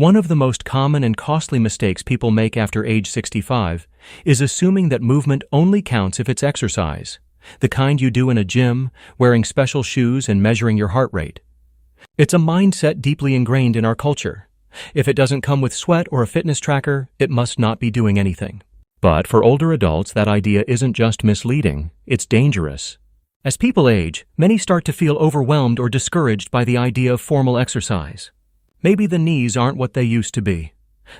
One of the most common and costly mistakes people make after age 65 is assuming that movement only counts if it's exercise, the kind you do in a gym, wearing special shoes and measuring your heart rate. It's a mindset deeply ingrained in our culture. If it doesn't come with sweat or a fitness tracker, it must not be doing anything. But for older adults, that idea isn't just misleading, it's dangerous. As people age, many start to feel overwhelmed or discouraged by the idea of formal exercise. Maybe the knees aren't what they used to be.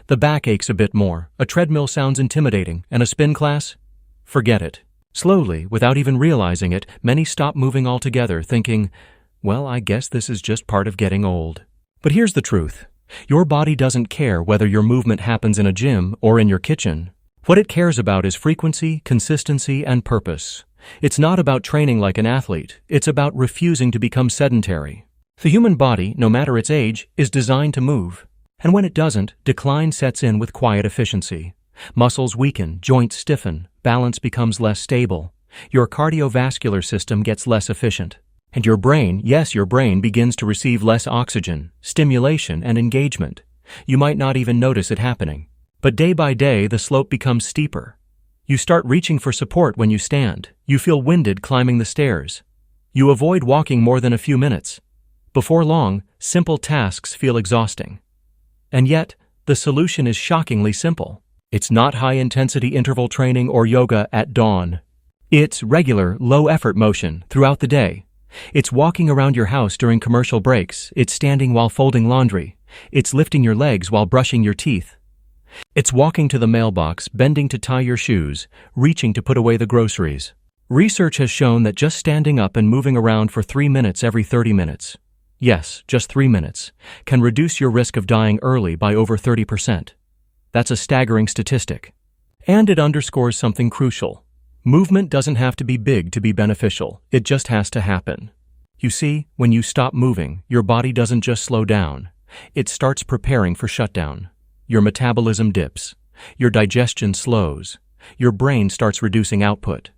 The back aches a bit more, a treadmill sounds intimidating, and a spin class? Forget it. Slowly, without even realizing it, many stop moving altogether, thinking, well, I guess this is just part of getting old. But here's the truth. Your body doesn't care whether your movement happens in a gym or in your kitchen. What it cares about is frequency, consistency, and purpose. It's not about training like an athlete. It's about refusing to become sedentary. The human body, no matter its age, is designed to move. And when it doesn't, decline sets in with quiet efficiency. Muscles weaken, joints stiffen, balance becomes less stable. Your cardiovascular system gets less efficient. And your brain, yes, your brain begins to receive less oxygen, stimulation, and engagement. You might not even notice it happening. But day by day, the slope becomes steeper. You start reaching for support when you stand. You feel winded climbing the stairs. You avoid walking more than a few minutes. Before long, simple tasks feel exhausting. And yet, the solution is shockingly simple. It's not high-intensity interval training or yoga at dawn. It's regular, low-effort motion throughout the day. It's walking around your house during commercial breaks. It's standing while folding laundry. It's lifting your legs while brushing your teeth. It's walking to the mailbox, bending to tie your shoes, reaching to put away the groceries. Research has shown that just standing up and moving around for 3 minutes every 30 minutes, yes, just 3 minutes, can reduce your risk of dying early by over 30%. That's a staggering statistic. And it underscores something crucial. Movement doesn't have to be big to be beneficial. It just has to happen. You see, when you stop moving, your body doesn't just slow down. It starts preparing for shutdown. Your metabolism dips. Your digestion slows. Your brain starts reducing output.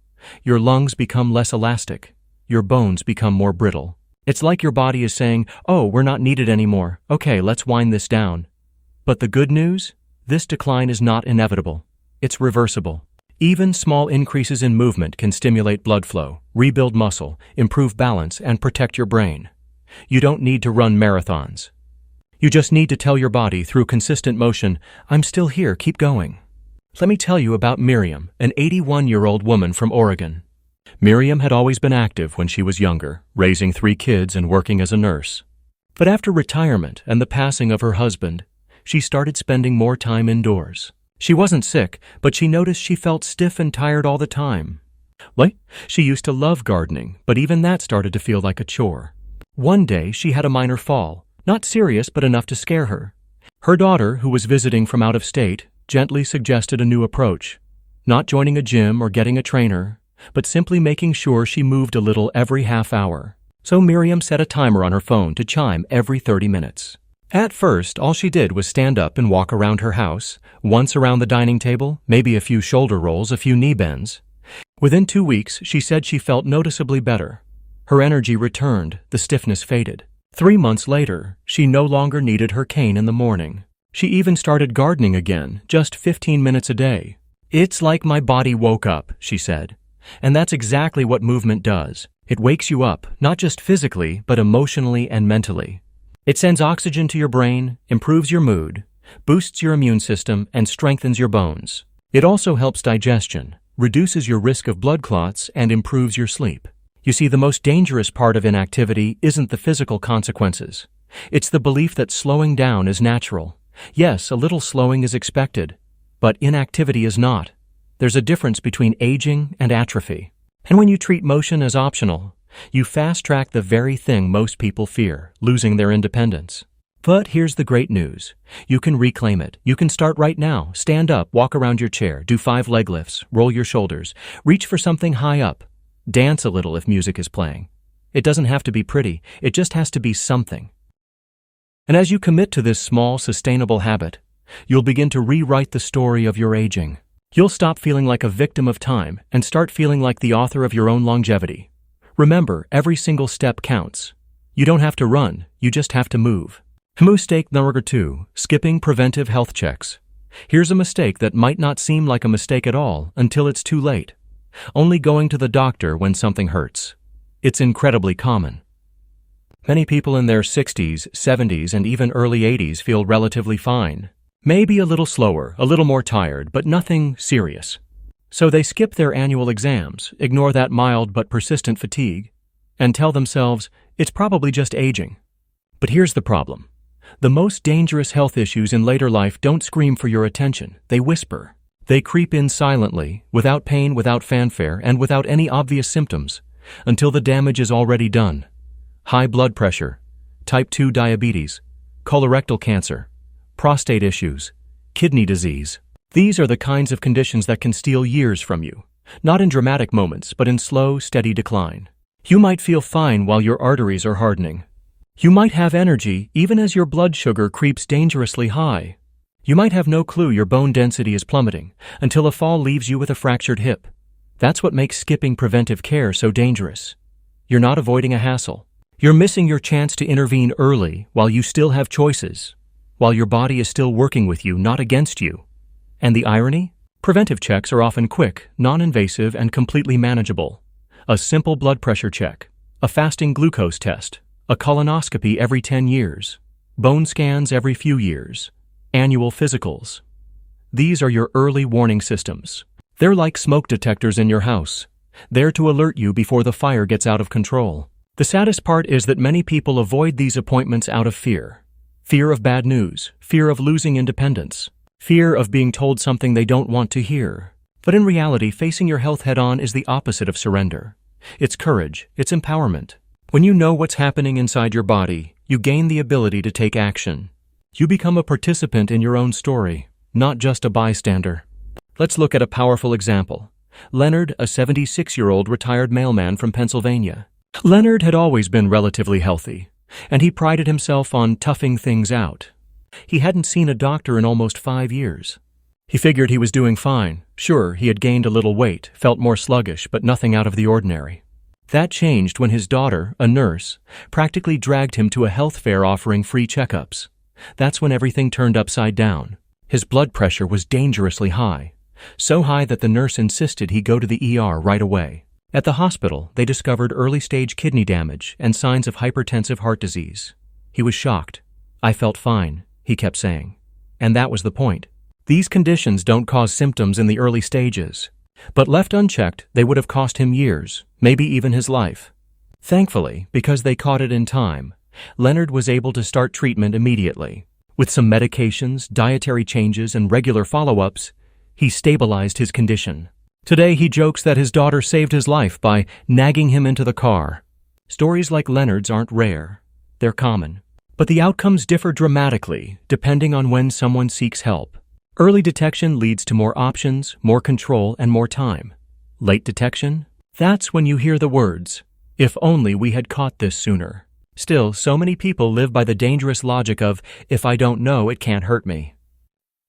Your lungs become less elastic. Your bones become more brittle. It's like your body is saying, oh, we're not needed anymore. Okay, let's wind this down. But the good news? This decline is not inevitable. It's reversible. Even small increases in movement can stimulate blood flow, rebuild muscle, improve balance, and protect your brain. You don't need to run marathons. You just need to tell your body through consistent motion, I'm still here, keep going. Let me tell you about Miriam, an 81-year-old woman from Oregon. Miriam had always been active when she was younger, raising 3 kids and working as a nurse. But after retirement and the passing of her husband, she started spending more time indoors. She wasn't sick, but she noticed she felt stiff and tired all the time. She used to love gardening, but even that started to feel like a chore. One day, she had a minor fall. Not serious, but enough to scare her. Her daughter, who was visiting from out of state, gently suggested a new approach. Not joining a gym or getting a trainer, but simply making sure she moved a little every half hour. So Miriam set a timer on her phone to chime every 30 minutes. At first, all she did was stand up and walk around her house, once around the dining table, maybe a few shoulder rolls, a few knee bends. Within 2 weeks, she said she felt noticeably better. Her energy returned, the stiffness faded. 3 months later, she no longer needed her cane in the morning. She even started gardening again, just 15 minutes a day. It's like my body woke up, she said. And that's exactly what movement does. It wakes you up, not just physically, but emotionally and mentally. It sends oxygen to your brain, improves your mood, boosts your immune system, and strengthens your bones. It also helps digestion, reduces your risk of blood clots, and improves your sleep. You see, the most dangerous part of inactivity isn't the physical consequences. It's the belief that slowing down is natural. Yes, a little slowing is expected, but inactivity is not. There's a difference between aging and atrophy. And when you treat motion as optional, you fast-track the very thing most people fear, losing their independence. But here's the great news. You can reclaim it. You can start right now. Stand up, walk around your chair, do 5 leg lifts, roll your shoulders, reach for something high up. Dance a little if music is playing. It doesn't have to be pretty, it just has to be something. And as you commit to this small, sustainable habit, you'll begin to rewrite the story of your aging. You'll stop feeling like a victim of time and start feeling like the author of your own longevity. Remember, every single step counts. You don't have to run, you just have to move. Mistake number 2, skipping preventive health checks. Here's a mistake that might not seem like a mistake at all until it's too late. Only going to the doctor when something hurts. It's incredibly common. Many people in their 60s, 70s, and even early 80s feel relatively fine. Maybe a little slower, a little more tired, but nothing serious. So they skip their annual exams, ignore that mild but persistent fatigue, and tell themselves it's probably just aging. But here's the problem. The most dangerous health issues in later life don't scream for your attention, they whisper. They creep in silently, without pain, without fanfare, and without any obvious symptoms, until the damage is already done. High blood pressure, type 2 diabetes, colorectal cancer, prostate issues, kidney disease. These are the kinds of conditions that can steal years from you, not in dramatic moments, but in slow, steady decline. You might feel fine while your arteries are hardening. You might have energy even as your blood sugar creeps dangerously high. You might have no clue your bone density is plummeting until a fall leaves you with a fractured hip. That's what makes skipping preventive care so dangerous. You're not avoiding a hassle. You're missing your chance to intervene early while you still have choices, while your body is still working with you, not against you. And the irony? Preventive checks are often quick, non-invasive, and completely manageable. A simple blood pressure check, a fasting glucose test, a colonoscopy every 10 years, bone scans every few years, annual physicals. These are your early warning systems. They're like smoke detectors in your house, there to alert you before the fire gets out of control. The saddest part is that many people avoid these appointments out of fear. Fear of bad news, fear of losing independence, fear of being told something they don't want to hear. But in reality, facing your health head-on is the opposite of surrender. It's courage, it's empowerment. When you know what's happening inside your body, you gain the ability to take action. You become a participant in your own story, not just a bystander. Let's look at a powerful example. Leonard, a 76-year-old retired mailman from Pennsylvania. Leonard had always been relatively healthy, and he prided himself on toughing things out. He hadn't seen a doctor in almost 5 years. He figured he was doing fine. Sure, he had gained a little weight, felt more sluggish, but nothing out of the ordinary. That changed when his daughter, a nurse, practically dragged him to a health fair offering free checkups. That's when everything turned upside down. His blood pressure was dangerously high, so high that the nurse insisted he go to the ER right away. At the hospital, they discovered early-stage kidney damage and signs of hypertensive heart disease. He was shocked. "I felt fine," he kept saying. And that was the point. These conditions don't cause symptoms in the early stages, but left unchecked, they would have cost him years, maybe even his life. Thankfully, because they caught it in time, Leonard was able to start treatment immediately. With some medications, dietary changes, and regular follow-ups, he stabilized his condition. Today, he jokes that his daughter saved his life by nagging him into the car. Stories like Leonard's aren't rare. They're common. But the outcomes differ dramatically depending on when someone seeks help. Early detection leads to more options, more control, and more time. Late detection? That's when you hear the words, "If only we had caught this sooner." Still, so many people live by the dangerous logic of, "If I don't know, it can't hurt me."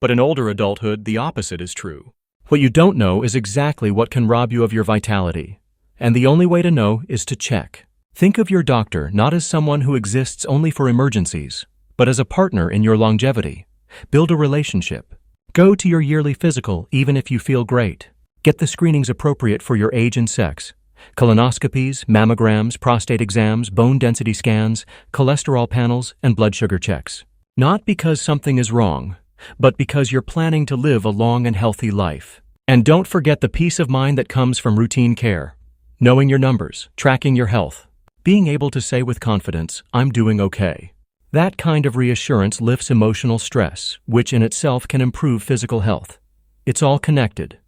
But in older adulthood, the opposite is true. What you don't know is exactly what can rob you of your vitality. And the only way to know is to check. Think of your doctor not as someone who exists only for emergencies, but as a partner in your longevity. Build a relationship. Go to your yearly physical even if you feel great. Get the screenings appropriate for your age and sex. Colonoscopies, mammograms, prostate exams, bone density scans, cholesterol panels, and blood sugar checks. Not because something is wrong, but because you're planning to live a long and healthy life. And don't forget the peace of mind that comes from routine care. Knowing your numbers, tracking your health, being able to say with confidence, "I'm doing okay." That kind of reassurance lifts emotional stress, which in itself can improve physical health. It's all connected.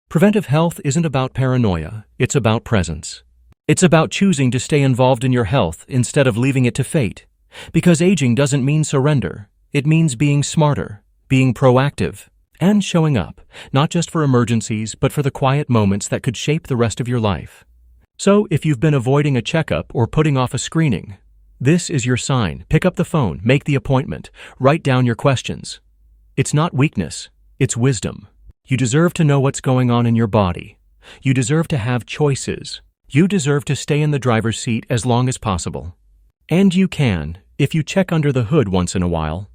Preventive health isn't about paranoia, it's about presence. It's about choosing to stay involved in your health instead of leaving it to fate. Because aging doesn't mean surrender. It means being smarter, being proactive, and showing up, not just for emergencies, but for the quiet moments that could shape the rest of your life. So, if you've been avoiding a checkup or putting off a screening, this is your sign. Pick up the phone, make the appointment, write down your questions. It's not weakness, it's wisdom. You deserve to know what's going on in your body. You deserve to have choices. You deserve to stay in the driver's seat as long as possible. And you can, if you check under the hood once in a while.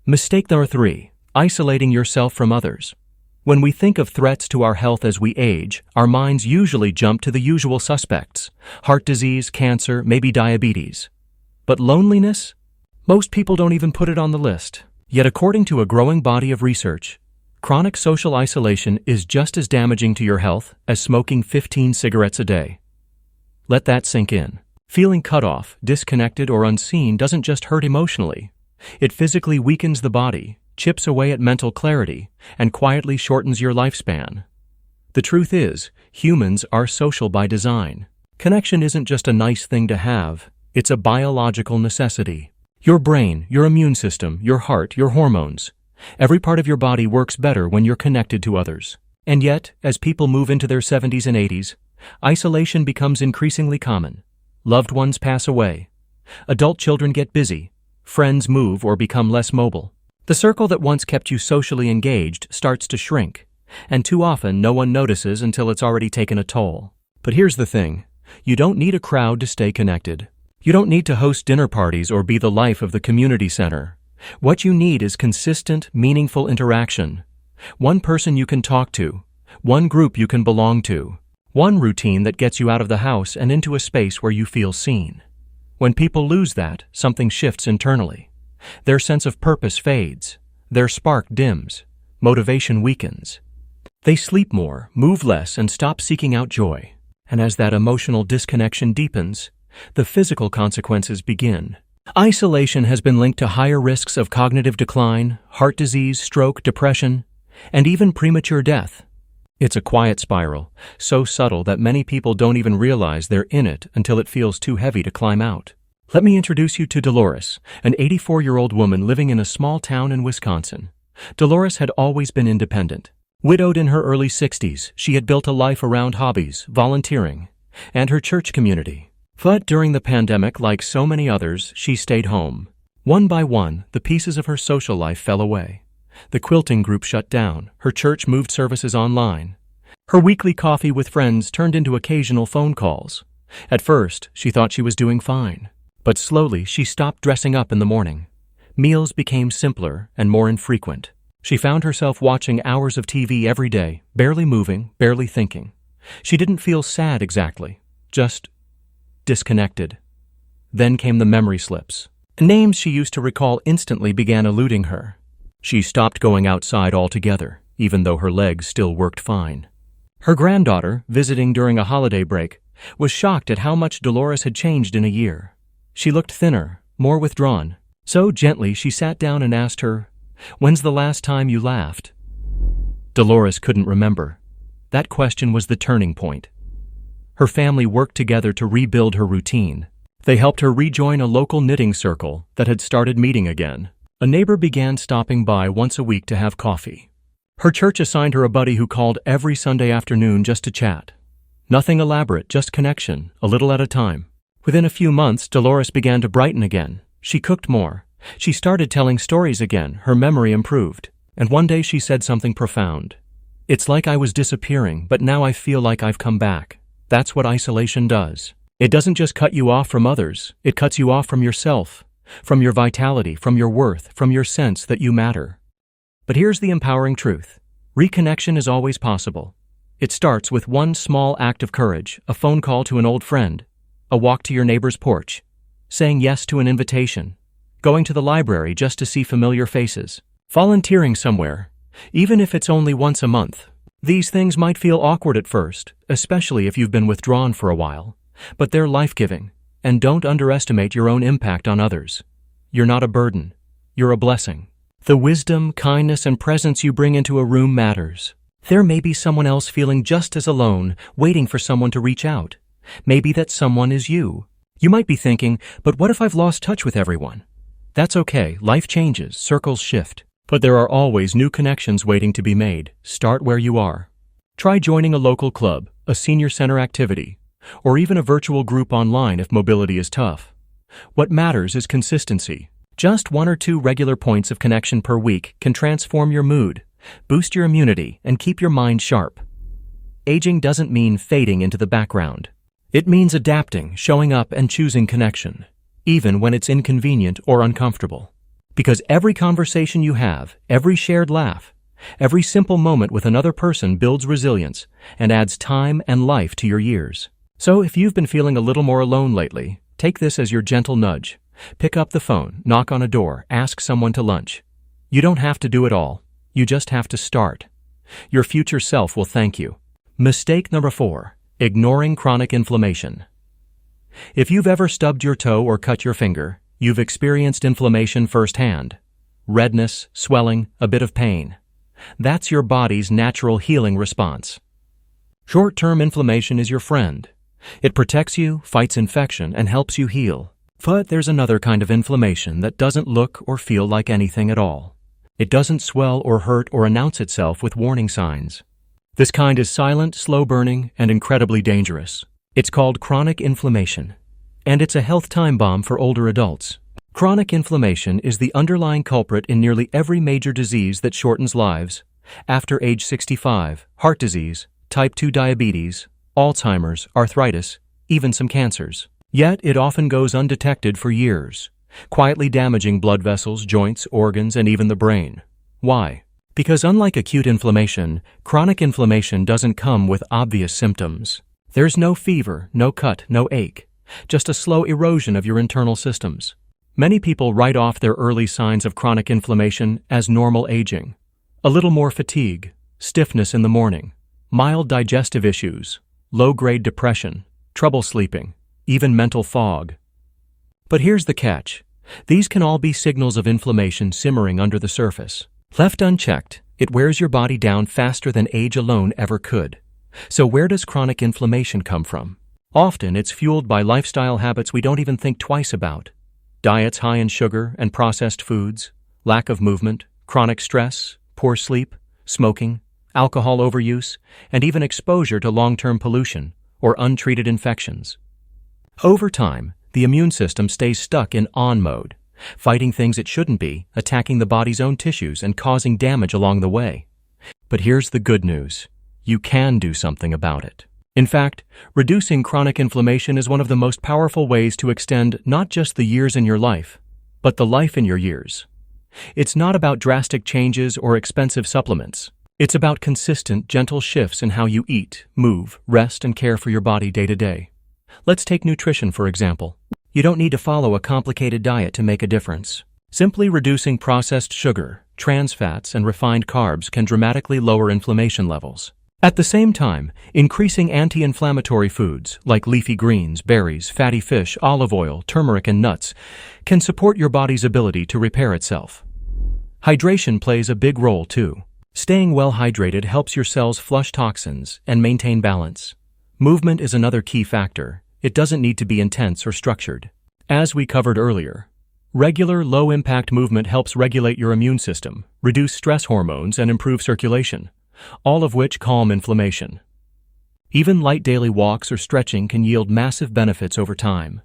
Mistake number 3, isolating yourself from others. When we think of threats to our health as we age, our minds usually jump to the usual suspects: heart disease, cancer, maybe diabetes. But loneliness? Most people don't even put it on the list. Yet according to a growing body of research, chronic social isolation is just as damaging to your health as smoking 15 cigarettes a day. Let that sink in. Feeling cut off, disconnected, or unseen doesn't just hurt emotionally. It physically weakens the body, chips away at mental clarity, and quietly shortens your lifespan. The truth is, humans are social by design. Connection isn't just a nice thing to have, it's a biological necessity. Your brain, your immune system, your heart, your hormones. Every part of your body works better when you're connected to others. And yet, as people move into their 70s and 80s, isolation becomes increasingly common. Loved ones pass away. Adult children get busy. Friends move or become less mobile. The circle that once kept you socially engaged starts to shrink, and too often no one notices until it's already taken a toll. But here's the thing. You don't need a crowd to stay connected. You don't need to host dinner parties or be the life of the community center. What you need is consistent, meaningful interaction. One person you can talk to, one group you can belong to, one routine that gets you out of the house and into a space where you feel seen. When people lose that, something shifts internally. Their sense of purpose fades, their spark dims, motivation weakens. They sleep more, move less, and stop seeking out joy. And as that emotional disconnection deepens, the physical consequences begin. Isolation has been linked to higher risks of cognitive decline, heart disease, stroke, depression, and even premature death. It's a quiet spiral, so subtle that many people don't even realize they're in it until it feels too heavy to climb out. Let me introduce you to Dolores, an 84-year-old woman living in a small town in Wisconsin. Dolores had always been independent. Widowed in her early 60s, she had built a life around hobbies, volunteering, and her church community. But during the pandemic, like so many others, she stayed home. One by one, the pieces of her social life fell away. The quilting group shut down, her church moved services online. Her weekly coffee with friends turned into occasional phone calls. At first, she thought she was doing fine. But slowly, she stopped dressing up in the morning. Meals became simpler and more infrequent. She found herself watching hours of TV every day, barely moving, barely thinking. She didn't feel sad exactly, just disconnected. Then came the memory slips. Names she used to recall instantly began eluding her. She stopped going outside altogether, even though her legs still worked fine. Her granddaughter, visiting during a holiday break, was shocked at how much Dolores had changed in a year. She looked thinner, more withdrawn. So gently she sat down and asked her, "When's the last time you laughed?" Dolores couldn't remember. That question was the turning point. Her family worked together to rebuild her routine. They helped her rejoin a local knitting circle that had started meeting again. A neighbor began stopping by once a week to have coffee. Her church assigned her a buddy who called every Sunday afternoon just to chat. Nothing elaborate, just connection, a little at a time. Within a few months, Dolores began to brighten again. She cooked more. She started telling stories again. Her memory improved. And one day she said something profound. "It's like I was disappearing, but now I feel like I've come back." That's what isolation does. It doesn't just cut you off from others. It cuts you off from yourself, from your vitality, from your worth, from your sense that you matter. But here's the empowering truth. Reconnection is always possible. It starts with one small act of courage, a phone call to an old friend, a walk to your neighbor's porch, saying yes to an invitation, going to the library just to see familiar faces, volunteering somewhere, even if it's only once a month. These things might feel awkward at first, especially if you've been withdrawn for a while, but they're life-giving, and don't underestimate your own impact on others. You're not a burden. You're a blessing. The wisdom, kindness, and presence you bring into a room matters. There may be someone else feeling just as alone, waiting for someone to reach out. Maybe that someone is you. You might be thinking, but what if I've lost touch with everyone? That's okay. Life changes. Circles shift. But there are always new connections waiting to be made. Start where you are. Try joining a local club, a senior center activity, or even a virtual group online if mobility is tough. What matters is consistency. Just 1 or 2 regular points of connection per week can transform your mood, boost your immunity, and keep your mind sharp. Aging doesn't mean fading into the background. It means adapting, showing up, and choosing connection. even when it's inconvenient or uncomfortable. Because every conversation you have, every shared laugh, every simple moment with another person builds resilience and adds time and life to your years. So if you've been feeling a little more alone lately, take this as your gentle nudge. Pick up the phone, knock on a door, ask someone to lunch. You don't have to do it all. You just have to start. Your future self will thank you. Mistake number 4, ignoring chronic inflammation. If you've ever stubbed your toe or cut your finger, you've experienced inflammation firsthand. Redness, swelling, a bit of pain. That's your body's natural healing response. Short-term inflammation is your friend. It protects you, fights infection, and helps you heal. But there's another kind of inflammation that doesn't look or feel like anything at all. It doesn't swell or hurt or announce itself with warning signs. This kind is silent, slow-burning, and incredibly dangerous. It's called chronic inflammation, and it's a health time bomb for older adults. Chronic inflammation is the underlying culprit in nearly every major disease that shortens lives after age 65, heart disease, type 2 diabetes, Alzheimer's, arthritis, even some cancers. Yet it often goes undetected for years, quietly damaging blood vessels, joints, organs, and even the brain. Why? Because unlike acute inflammation, chronic inflammation doesn't come with obvious symptoms. There's no fever, no cut, no ache, just a slow erosion of your internal systems. Many people write off their early signs of chronic inflammation as normal aging. A little more fatigue, stiffness in the morning, mild digestive issues, low-grade depression, trouble sleeping, even mental fog. But here's the catch. These can all be signals of inflammation simmering under the surface. Left unchecked, it wears your body down faster than age alone ever could. So where does chronic inflammation come from? Often it's fueled by lifestyle habits we don't even think twice about. Diets high in sugar and processed foods, lack of movement, chronic stress, poor sleep, smoking, alcohol overuse, and even exposure to long-term pollution or untreated infections. Over time, the immune system stays stuck in on mode, fighting things it shouldn't be, attacking the body's own tissues and causing damage along the way. But here's the good news. You can do something about it. In fact, reducing chronic inflammation is one of the most powerful ways to extend not just the years in your life, but the life in your years. It's not about drastic changes or expensive supplements. It's about consistent, gentle shifts in how you eat, move, rest, and care for your body day to day. Let's take nutrition, for example. You don't need to follow a complicated diet to make a difference. Simply reducing processed sugar, trans fats, and refined carbs can dramatically lower inflammation levels. At the same time, increasing anti-inflammatory foods like leafy greens, berries, fatty fish, olive oil, turmeric, and nuts can support your body's ability to repair itself. Hydration plays a big role too. Staying well hydrated helps your cells flush toxins and maintain balance. Movement is another key factor. It doesn't need to be intense or structured. As we covered earlier, regular low-impact movement helps regulate your immune system, reduce stress hormones, and improve circulation, all of which calm inflammation. Even light daily walks or stretching can yield massive benefits over time.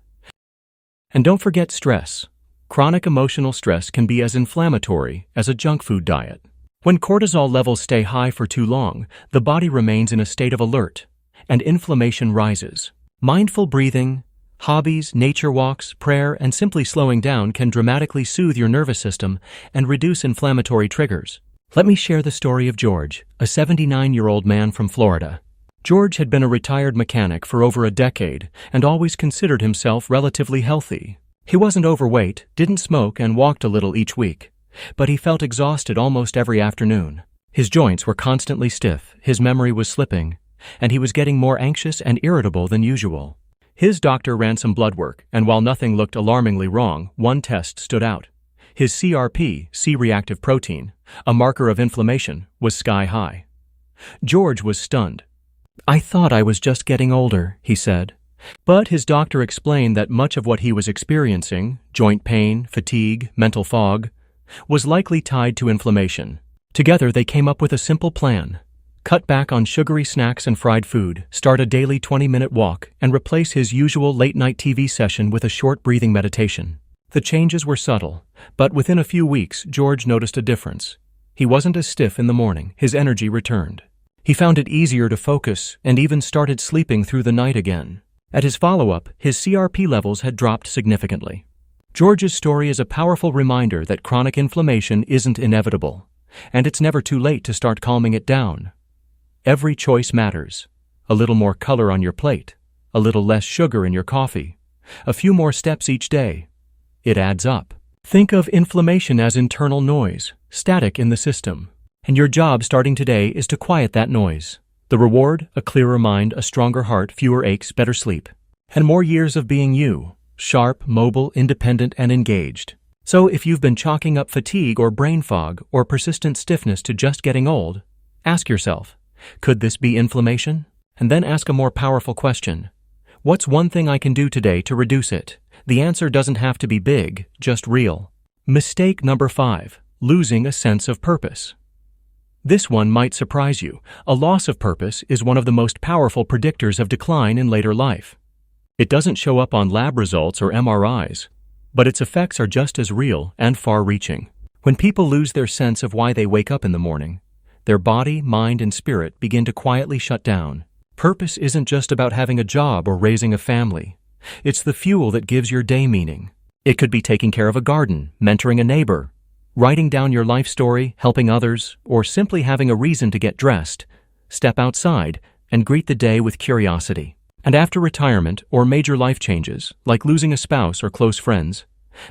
And don't forget stress. Chronic emotional stress can be as inflammatory as a junk food diet. When cortisol levels stay high for too long, the body remains in a state of alert, and inflammation rises. Mindful breathing, hobbies, nature walks, prayer, and simply slowing down can dramatically soothe your nervous system and reduce inflammatory triggers. Let me share the story of George, a 79-year-old man from Florida. George had been a retired mechanic for over a decade and always considered himself relatively healthy. He wasn't overweight, didn't smoke, and walked a little each week. But he felt exhausted almost every afternoon. His joints were constantly stiff, his memory was slipping, and he was getting more anxious and irritable than usual. His doctor ran some blood work, and while nothing looked alarmingly wrong, one test stood out. His CRP, C-reactive protein, a marker of inflammation, was sky high. George was stunned. "I thought I was just getting older," he said. But his doctor explained that much of what he was experiencing, joint pain, fatigue, mental fog, was likely tied to inflammation. Together they came up with a simple plan. Cut back on sugary snacks and fried food, start a daily 20-minute walk, and replace his usual late-night TV session with a short breathing meditation. The changes were subtle, but within a few weeks, George noticed a difference. He wasn't as stiff in the morning, his energy returned. He found it easier to focus and even started sleeping through the night again. At his follow-up, his CRP levels had dropped significantly. George's story is a powerful reminder that chronic inflammation isn't inevitable, and it's never too late to start calming it down. Every choice matters. A little more color on your plate, a little less sugar in your coffee, a few more steps each day. It adds up. Think of inflammation as internal noise, static in the system. And your job starting today is to quiet that noise. The reward, a clearer mind, a stronger heart, fewer aches, better sleep. And more years of being you, sharp, mobile, independent, and engaged. So if you've been chalking up fatigue or brain fog or persistent stiffness to just getting old, ask yourself, could this be inflammation? And then ask a more powerful question. What's one thing I can do today to reduce it? The answer doesn't have to be big, just real. Mistake number 5, losing a sense of purpose. This one might surprise you. A loss of purpose is one of the most powerful predictors of decline in later life. It doesn't show up on lab results or MRIs, but its effects are just as real and far-reaching. When people lose their sense of why they wake up in the morning, their body, mind, and spirit begin to quietly shut down. Purpose isn't just about having a job or raising a family. It's the fuel that gives your day meaning. It could be taking care of a garden, mentoring a neighbor, writing down your life story, helping others, or simply having a reason to get dressed, step outside, and greet the day with curiosity. And after retirement or major life changes, like losing a spouse or close friends,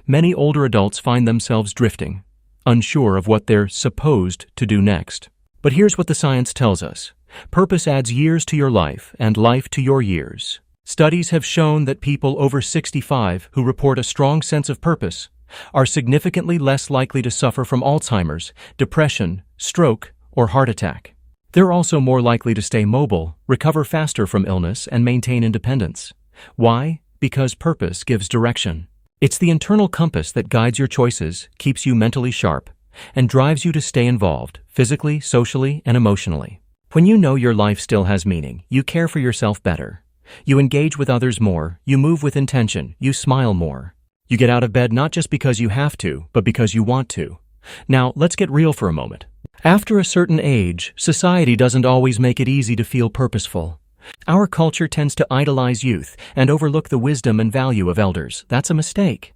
many older adults find themselves drifting, unsure of what they're supposed to do next. But here's what the science tells us. Purpose adds years to your life and life to your years. Studies have shown that people over 65 who report a strong sense of purpose are significantly less likely to suffer from Alzheimer's, depression, stroke, or heart attack. They're also more likely to stay mobile, recover faster from illness, and maintain independence. Why? Because purpose gives direction. It's the internal compass that guides your choices, keeps you mentally sharp, and drives you to stay involved, physically, socially, and emotionally. When you know your life still has meaning, you care for yourself better. You engage with others more, you move with intention, you smile more. You get out of bed not just because you have to, but because you want to. Now, let's get real for a moment. After a certain age, society doesn't always make it easy to feel purposeful. Our culture tends to idolize youth and overlook the wisdom and value of elders. That's a mistake.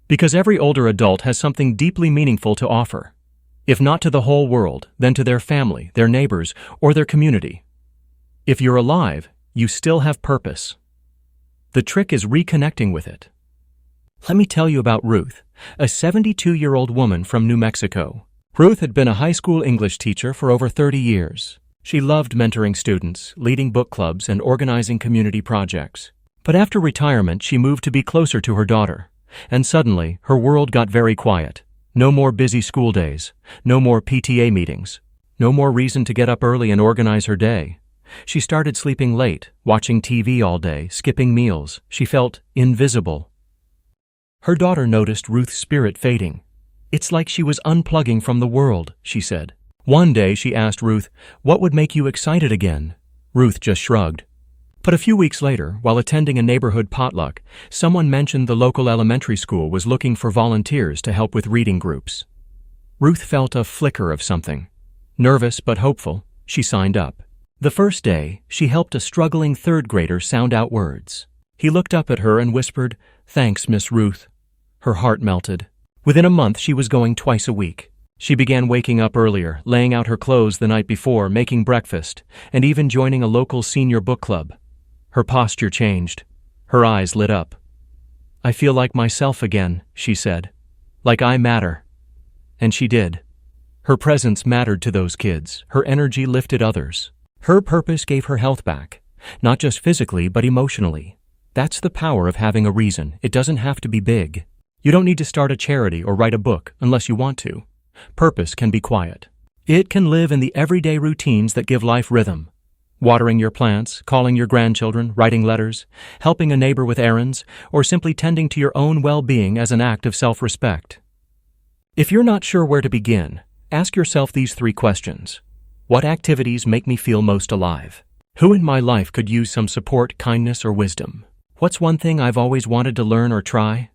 Because every older adult has something deeply meaningful to offer. If not to the whole world, then to their family, their neighbors, or their community. If you're alive, you still have purpose. The trick is reconnecting with it. Let me tell you about Ruth, a 72-year-old woman from New Mexico. Ruth had been a high school English teacher for over 30 years. She loved mentoring students, leading book clubs, and organizing community projects. But after retirement, she moved to be closer to her daughter. And suddenly, her world got very quiet. No more busy school days. No more PTA meetings. No more reason to get up early and organize her day. She started sleeping late, watching TV all day, skipping meals. She felt invisible. Her daughter noticed Ruth's spirit fading. It's like she was unplugging from the world, she said. One day she asked Ruth, "What would make you excited again?" Ruth just shrugged. But a few weeks later, while attending a neighborhood potluck, someone mentioned the local elementary school was looking for volunteers to help with reading groups. Ruth felt a flicker of something. Nervous but hopeful, she signed up. The first day, she helped a struggling third grader sound out words. He looked up at her and whispered, "Thanks, Miss Ruth." Her heart melted. Within a month, she was going twice a week. She began waking up earlier, laying out her clothes the night before, making breakfast, and even joining a local senior book club. Her posture changed. Her eyes lit up. "I feel like myself again," she said. "Like I matter." And she did. Her presence mattered to those kids. Her energy lifted others. Her purpose gave her health back, not just physically, but emotionally. That's the power of having a reason. It doesn't have to be big. You don't need to start a charity or write a book unless you want to. Purpose can be quiet. It can live in the everyday routines that give life rhythm. Watering your plants, calling your grandchildren, writing letters, helping a neighbor with errands, or simply tending to your own well-being as an act of self-respect. If you're not sure where to begin, ask yourself these 3 questions. What activities make me feel most alive? Who in my life could use some support, kindness, or wisdom? What's one thing I've always wanted to learn or try?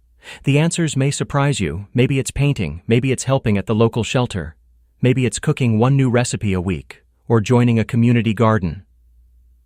The answers may surprise you. Maybe it's painting, maybe it's helping at the local shelter, maybe it's cooking one new recipe a week, or joining a community garden.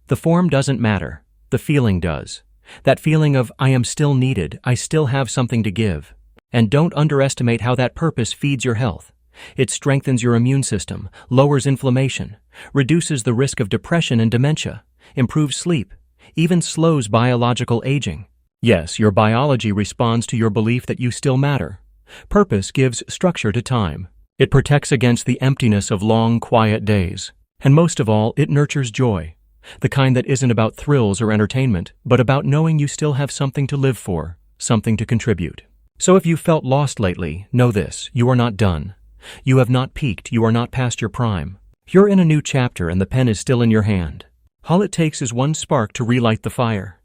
The form doesn't matter, the feeling does. That feeling of, I am still needed, I still have something to give. And don't underestimate how that purpose feeds your health. It strengthens your immune system, lowers inflammation, reduces the risk of depression and dementia, improves sleep, even slows biological aging. Yes, your biology responds to your belief that you still matter. Purpose gives structure to time. It protects against the emptiness of long, quiet days. And most of all, it nurtures joy. The kind that isn't about thrills or entertainment, but about knowing you still have something to live for, something to contribute. So if you've felt lost lately, know this: you are not done. You have not peaked, you are not past your prime. You're in a new chapter and the pen is still in your hand. All it takes is one spark to relight the fire.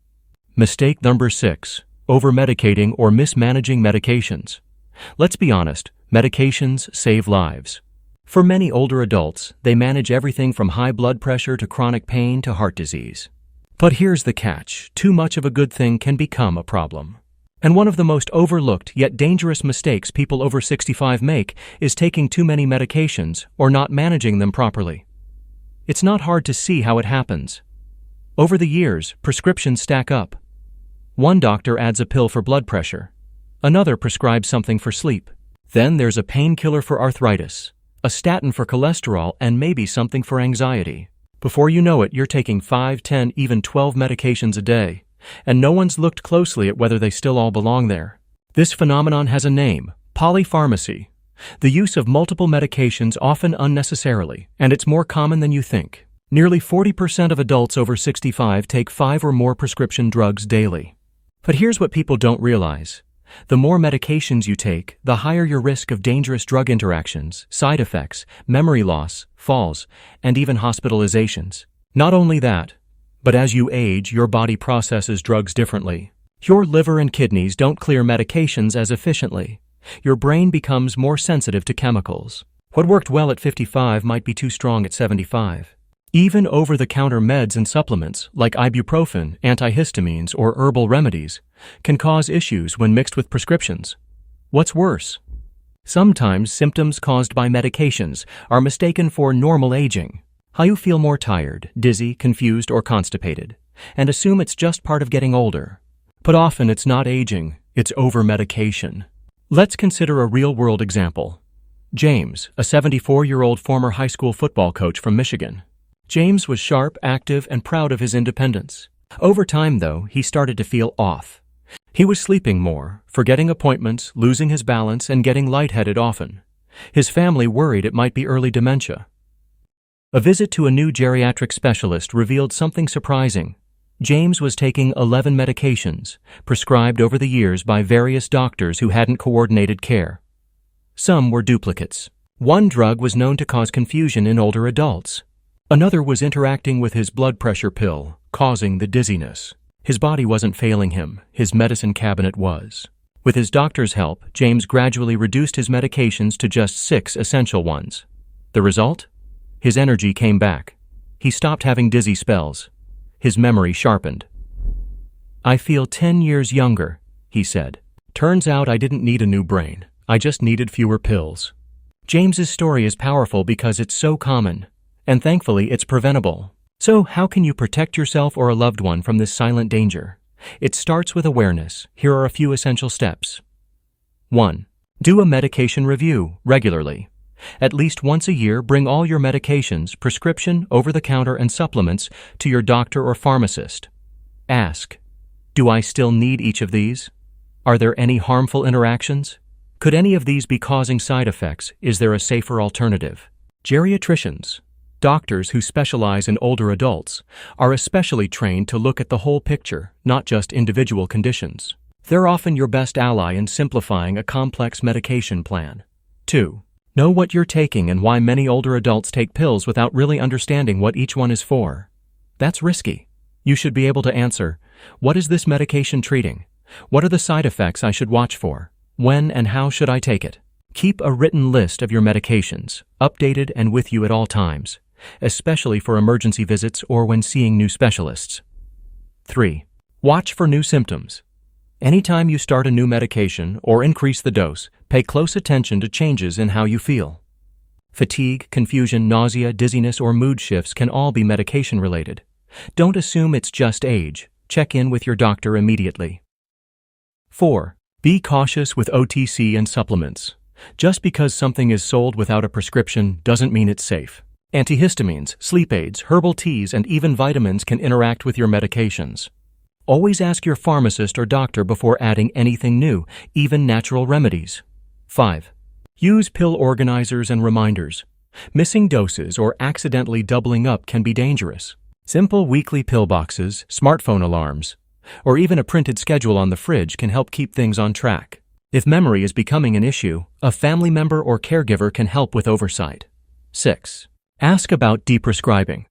Mistake number 6: over-medicating or mismanaging medications. Let's be honest, medications save lives. For many older adults, they manage everything from high blood pressure to chronic pain to heart disease. But here's the catch: too much of a good thing can become a problem. And one of the most overlooked yet dangerous mistakes people over 65 make is taking too many medications or not managing them properly. It's not hard to see how it happens. Over the years, prescriptions stack up. One doctor adds a pill for blood pressure. Another prescribes something for sleep. Then there's a painkiller for arthritis, a statin for cholesterol, and maybe something for anxiety. Before you know it, you're taking 5, 10, even 12 medications a day, and no one's looked closely at whether they still all belong there. This phenomenon has a name: polypharmacy. The use of multiple medications, often unnecessarily, and it's more common than you think. Nearly 40% of adults over 65 take 5 or more prescription drugs daily. But here's what people don't realize. The more medications you take, the higher your risk of dangerous drug interactions, side effects, memory loss, falls, and even hospitalizations. Not only that, but as you age, your body processes drugs differently. Your liver and kidneys don't clear medications as efficiently. Your brain becomes more sensitive to chemicals. What worked well at 55 might be too strong at 75. Even over-the-counter meds and supplements, like ibuprofen, antihistamines, or herbal remedies, can cause issues when mixed with prescriptions. What's worse? Sometimes symptoms caused by medications are mistaken for normal aging. How you feel more tired, dizzy, confused, or constipated, and assume it's just part of getting older. But often it's not aging, it's over-medication. Let's consider a real-world example. James, a 74-year-old former high school football coach from Michigan. James was sharp, active, and proud of his independence. Over time, though, he started to feel off. He was sleeping more, forgetting appointments, losing his balance, and getting lightheaded often. His family worried it might be early dementia. A visit to a new geriatric specialist revealed something surprising. James was taking 11 medications, prescribed over the years by various doctors who hadn't coordinated care. Some were duplicates. One drug was known to cause confusion in older adults. Another was interacting with his blood pressure pill, causing the dizziness. His body wasn't failing him, his medicine cabinet was. With his doctor's help, James gradually reduced his medications to just 6 essential ones. The result? His energy came back. He stopped having dizzy spells. His memory sharpened. "I feel 10 years younger," he said. "Turns out I didn't need a new brain. I just needed fewer pills." James's story is powerful because it's so common, and thankfully it's preventable. So how can you protect yourself or a loved one from this silent danger? It starts with awareness. Here are a few essential steps. 1. Do a medication review regularly. At least once a year, bring all your medications, prescription, over-the-counter, and supplements to your doctor or pharmacist. Ask, do I still need each of these? Are there any harmful interactions? Could any of these be causing side effects? Is there a safer alternative? Geriatricians, doctors who specialize in older adults, are especially trained to look at the whole picture, not just individual conditions. They're often your best ally in simplifying a complex medication plan. 2. Know what you're taking and why many older adults take pills without really understanding what each one is for. That's risky. You should be able to answer, what is this medication treating? What are the side effects I should watch for? When and how should I take it? Keep a written list of your medications, updated and with you at all times, especially for emergency visits or when seeing new specialists. 3. Watch for new symptoms. Anytime you start a new medication or increase the dose, pay close attention to changes in how you feel. Fatigue, confusion, nausea, dizziness, or mood shifts can all be medication-related. Don't assume it's just age. check in with your doctor immediately. 4. Be cautious with OTC and supplements. Just because something is sold without a prescription doesn't mean it's safe. Antihistamines, sleep aids, herbal teas, and even vitamins can interact with your medications. Always ask your pharmacist or doctor before adding anything new, even natural remedies. 5. Use pill organizers and reminders. Missing doses or accidentally doubling up can be dangerous. Simple weekly pill boxes, smartphone alarms, or even a printed schedule on the fridge can help keep things on track. If memory is becoming an issue, a family member or caregiver can help with oversight. 6. Ask about deprescribing.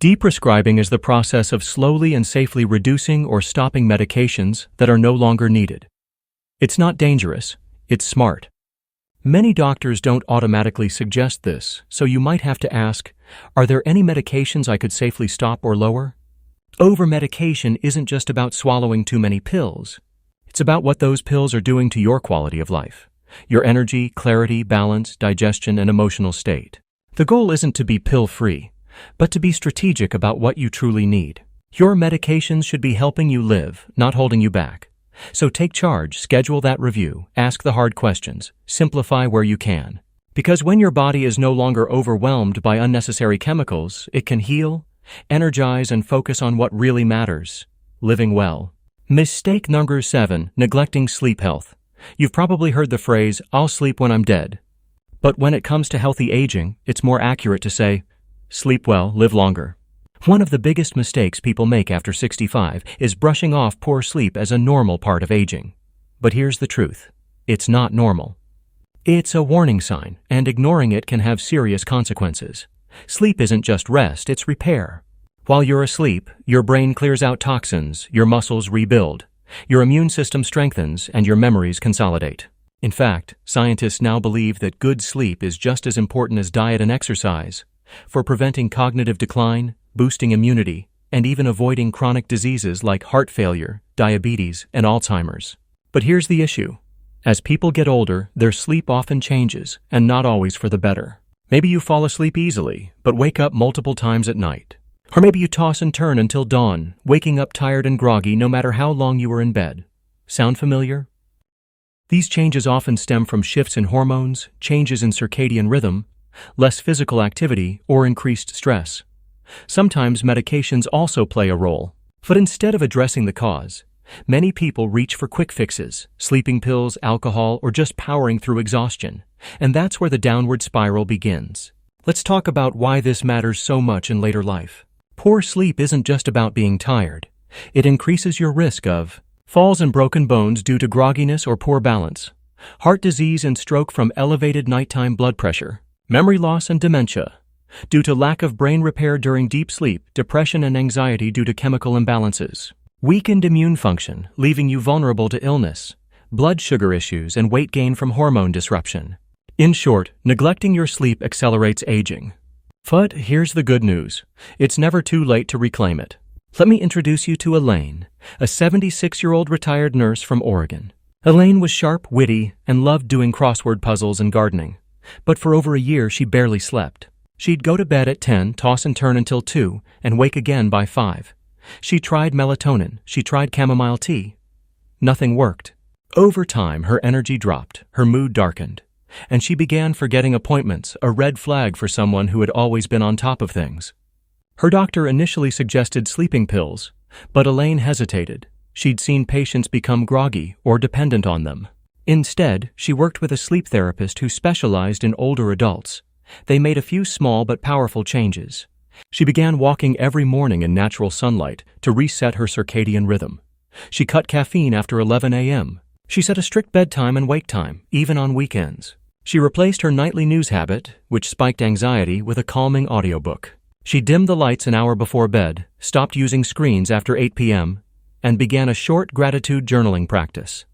Deprescribing is the process of slowly and safely reducing or stopping medications that are no longer needed. It's not dangerous, it's smart. Many doctors don't automatically suggest this, so you might have to ask, are there any medications I could safely stop or lower? Over-medication isn't just about swallowing too many pills. It's about what those pills are doing to your quality of life, your energy, clarity, balance, digestion, and emotional state. The goal isn't to be pill-free, but to be strategic about what you truly need. Your medications should be helping you live, not holding you back. So take charge, schedule that review, ask the hard questions, simplify where you can. Because when your body is no longer overwhelmed by unnecessary chemicals, it can heal, energize, and focus on what really matters: living well. Mistake number 7, neglecting sleep health. You've probably heard the phrase, "I'll sleep when I'm dead." But when it comes to healthy aging, it's more accurate to say, sleep well, live longer. One of the biggest mistakes people make after 65 is brushing off poor sleep as a normal part of aging. But here's the truth. It's not normal. It's a warning sign, and ignoring it can have serious consequences. Sleep isn't just rest, it's repair. While you're asleep, your brain clears out toxins, your muscles rebuild, your immune system strengthens, and your memories consolidate. In fact, scientists now believe that good sleep is just as important as diet and exercise for preventing cognitive decline, boosting immunity, and even avoiding chronic diseases like heart failure, diabetes, and Alzheimer's. But here's the issue. As people get older, their sleep often changes, and not always for the better. Maybe you fall asleep easily, but wake up multiple times at night. Or maybe you toss and turn until dawn, waking up tired and groggy no matter how long you were in bed. Sound familiar? These changes often stem from shifts in hormones, changes in circadian rhythm, less physical activity, or increased stress. Sometimes medications also play a role. But instead of addressing the cause, many people reach for quick fixes, sleeping pills, alcohol, or just powering through exhaustion. And that's where the downward spiral begins. Let's talk about why this matters so much in later life. Poor sleep isn't just about being tired. It increases your risk of falls and broken bones due to grogginess or poor balance, heart disease and stroke from elevated nighttime blood pressure, memory loss and dementia due to lack of brain repair during deep sleep, depression and anxiety due to chemical imbalances, weakened immune function, leaving you vulnerable to illness, blood sugar issues, and weight gain from hormone disruption. In short, neglecting your sleep accelerates aging. But here's the good news. It's never too late to reclaim it. Let me introduce you to Elaine, a 76-year-old retired nurse from Oregon. Elaine was sharp, witty, and loved doing crossword puzzles and gardening. But for over a year, she barely slept. She'd go to bed at 10, toss and turn until 2, and wake again by 5. She tried melatonin. She tried chamomile tea. Nothing worked. Over time, her energy dropped, her mood darkened, and she began forgetting appointments, a red flag for someone who had always been on top of things. Her doctor initially suggested sleeping pills, but Elaine hesitated. She'd seen patients become groggy or dependent on them. Instead, she worked with a sleep therapist who specialized in older adults. They made a few small but powerful changes. She began walking every morning in natural sunlight to reset her circadian rhythm. She cut caffeine after 11 a.m. She set a strict bedtime and wake time, even on weekends. She replaced her nightly news habit, which spiked anxiety, with a calming audiobook. She dimmed the lights an hour before bed, stopped using screens after 8 p.m., and began a short gratitude journaling practice.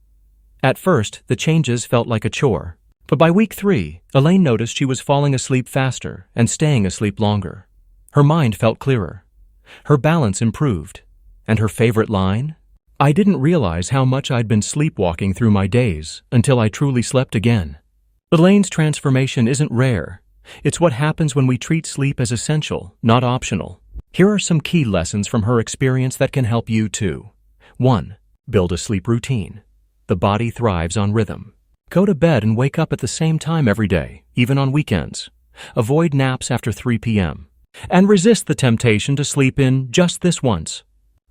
At first, the changes felt like a chore. But by week 3, Elaine noticed she was falling asleep faster and staying asleep longer. Her mind felt clearer. Her balance improved. And her favorite line? "I didn't realize how much I'd been sleepwalking through my days until I truly slept again." Elaine's transformation isn't rare. It's what happens when we treat sleep as essential, not optional. Here are some key lessons from her experience that can help you too. 1. Build a sleep routine. The body thrives on rhythm. Go to bed and wake up at the same time every day, even on weekends. Avoid naps after 3 p.m. And resist the temptation to sleep in just this once.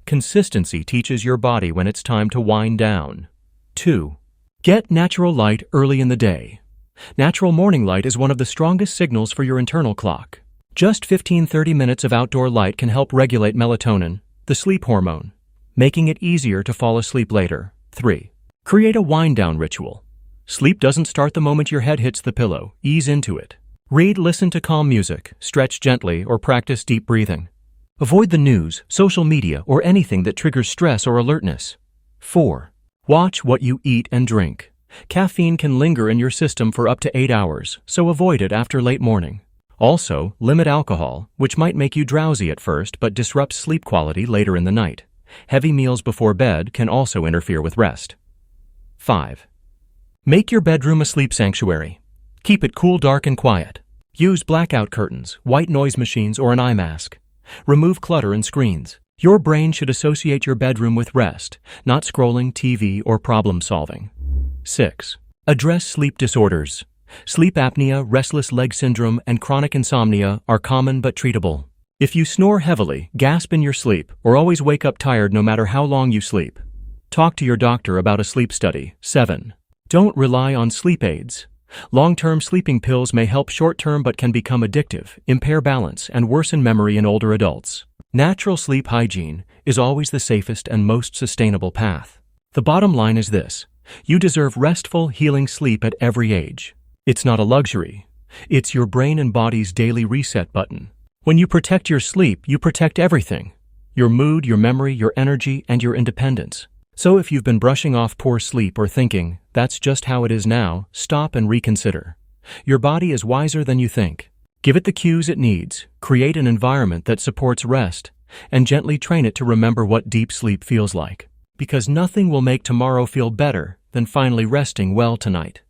Consistency teaches your body when it's time to wind down. 2. Get natural light early in the day. Natural morning light is one of the strongest signals for your internal clock. Just 15-30 minutes of outdoor light can help regulate melatonin, the sleep hormone, making it easier to fall asleep later. 3. Create a wind-down ritual. Sleep doesn't start the moment your head hits the pillow. Ease into it. Read, listen to calm music, stretch gently, or practice deep breathing. Avoid the news, social media, or anything that triggers stress or alertness. 4. Watch what you eat and drink. Caffeine can linger in your system for up to 8 hours, so avoid it after late morning. Also, limit alcohol, which might make you drowsy at first but disrupts sleep quality later in the night. Heavy meals before bed can also interfere with rest. 5. Make your bedroom a sleep sanctuary. Keep it cool, dark, and quiet. Use blackout curtains, white noise machines, or an eye mask. Remove clutter and screens. Your brain should associate your bedroom with rest, not scrolling, TV, or problem solving. 6. Address sleep disorders. Sleep apnea, restless leg syndrome, and chronic insomnia are common but treatable. If you snore heavily, gasp in your sleep, or always wake up tired no matter how long you sleep, talk to your doctor about a sleep study. 7. Don't rely on sleep aids. Long-term sleeping pills may help short-term but can become addictive, impair balance, and worsen memory in older adults. Natural sleep hygiene is always the safest and most sustainable path. The bottom line is this: you deserve restful, healing sleep at every age. It's not a luxury. It's your brain and body's daily reset button. When you protect your sleep, you protect everything: your mood, your memory, your energy, and your independence. So if you've been brushing off poor sleep or thinking, that's just how it is now, stop and reconsider. Your body is wiser than you think. Give it the cues it needs, create an environment that supports rest, and gently train it to remember what deep sleep feels like. Because nothing will make tomorrow feel better than finally resting well tonight.